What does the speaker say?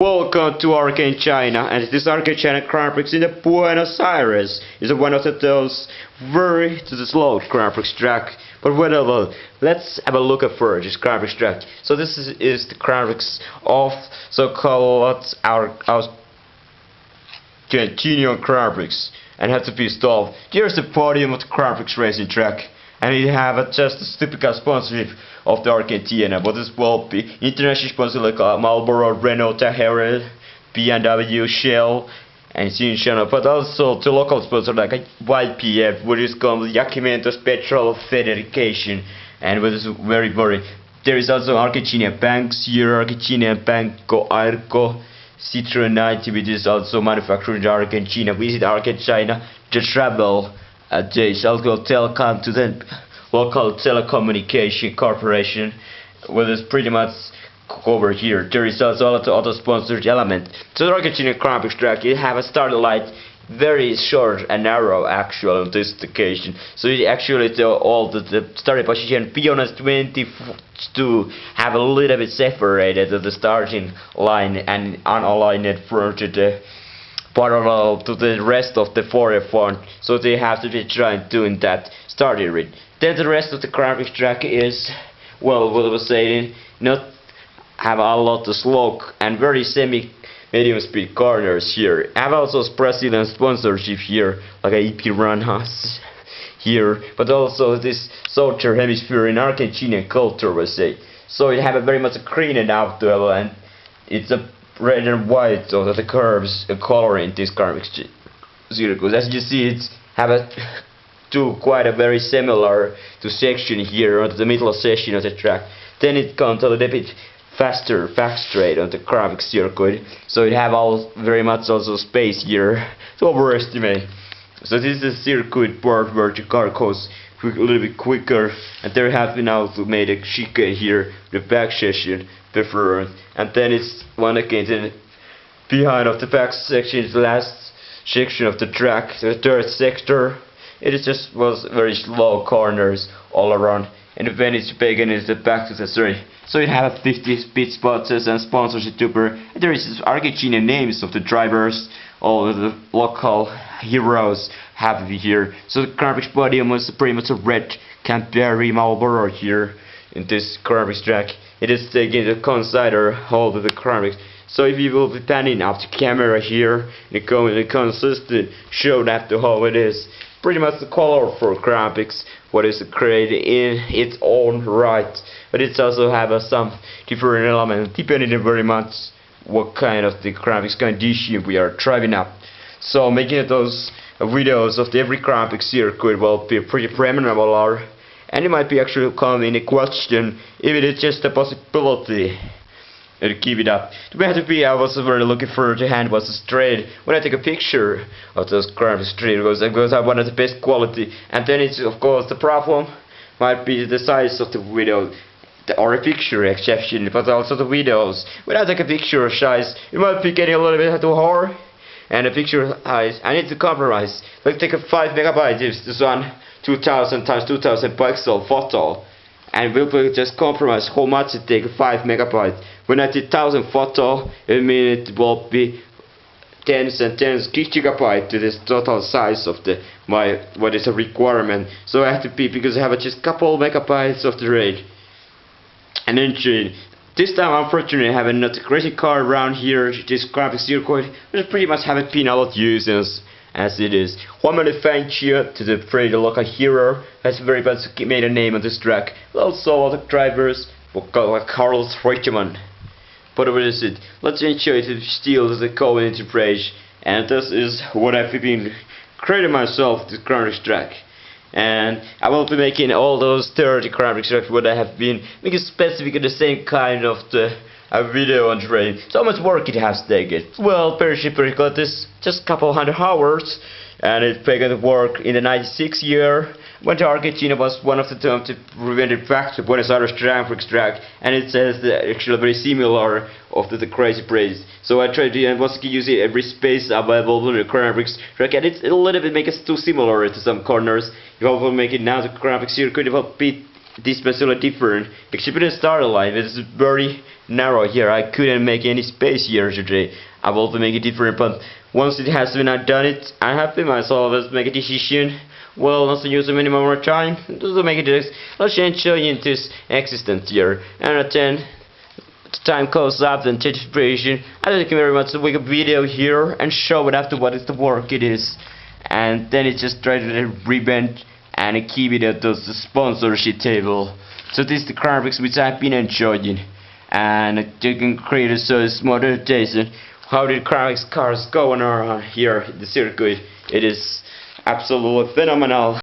Welcome to Arcane China, and this Arcane China Grand Prix in the Buenos Aires. It's one of those very to the slow Grand Prix track. But whatever, let's have a look at first this Grand Prix track. So this is the Grand Prix of so-called our Argentinian Grand Prix, and had to be stalled. Here's the podium of the Grand Prix racing track. And we have just a typical sponsorship of the Argentina, but this will be international sponsors like Marlboro, Renault, Herrera, BMW, Shell, and Cinchano, but also the local sponsors like YPF, which is called Yaquimentos Petrol Federation, and which is very. There is also Argentina banks here, Argentina Banco Arco, Citroen 90, which is also manufactured in Argentina. Visit Argentina to travel. There is also telecom to the local telecommunication corporation, which is pretty much covered here. There is also a lot of other sponsored element. So the Argentina Grand Prix track, it have a start light very short and narrow actually on this occasion. So it actually all the starting position beyond 22 have a little bit separated at the starting line and unaligned for the parallel to the rest of the forefront, so they have to be trying doing that starting rig. Then the rest of the Grand Prix track is, well, what I was saying, not have a lot of slope and very medium speed corners here. I have also Brazilian sponsorship here, like a EP Runhouse here, but also this southern hemisphere in Argentinian culture, we say. So it have a very much a green and outdoor, and it's a red and white, so that the curves color in this Grand Prix circles. As you see, it have quite a very similar to section here on the middle section of the track. Then it comes a little bit faster back straight on the Grand Prix circuit, so it have all very much also space here to overestimate. So this is the circuit part where the car goes a little bit quicker, and there have been also made a chicane here, the back section before, and then it's one again then behind of the back section is the last section of the track, the third sector. It is just was very slow corners all around, and when it's begin is the back to the three. So it have 50 speed spots and sponsorship tuber. There is Argentinian names of the drivers, all of the local heroes have here. So the Grand Prix podium was pretty much a red Campari Marlboro here in this Grand Prix track. It is taking the consider all of the Grand Prix. So if you will be panning up the camera here, and consistent show that the how it is. Pretty much the color for Grand Prix, what is created in its own right. But it's also have some different elements depending on very much what kind of the Grand Prix condition we are driving up. So making those videos of every Grand Prix circuit will be pretty preliminary, and it might be actually come in a question if it is just a possibility to keep it up. To be I was very looking for the hand was straight when I take a picture of those Grand Prix straight because I wanted the best quality, and then it's of course the problem might be the size of the video or a picture exception, but also the videos. When I take a picture size, it might be getting a little bit too hard, and the picture size I need to compromise. Like take a 5 megabytes if this one 2000 times 2000 pixel photo, and we'll just compromise how much it takes 5 megabytes. When I did 1000 photo, it means it will be tens and tens gigabytes to this total size of the what is a requirement. So I have to be, because I have just couple megabytes of the rate. And then this time unfortunately I have not a crazy car around here. This Grand Prix circuit which pretty much haven't been a lot used as it is. One more thank you to the local hero has very much made a name on this track. Also other drivers like Carlos Reutemann. But what is it? Let's enjoy the still the community praise, and this is what I've been creating myself this Grand Prix track. And I will be making all those 30 Grand Prix tracks what I have been making specifically the same kind of the video on train. So much work it has taken. Well, very got this just couple hundred hours, and it began to work in the 96 year when the Argentina was one of the terms to prevent it back to Buenos Aires Grand Prix track, and it says that actually very similar of the crazy praise. So I tried to use every space available in the Grand Prix track, and it's a little bit make it too similar to some corners. If I will make it now the Grand Prix circuit, it will be this specially different. Except in Star Life, it's very narrow here. I couldn't make any space here today. I will make it different, but once it has been done it, I'm happy myself. Let's make a decision. Well, not to use them any more time. Just to make it. Let's enjoy into this existence here, and then the time goes up and take inspiration. I thank you very much to make a video here and show it after what is the work it is, and then it just try to revenge and keep it at the sponsorship table. So this is the graphics which I've been enjoying, and you can create a so small adaptation. How the graphics cars going around here in the circuit? It is absolutely phenomenal.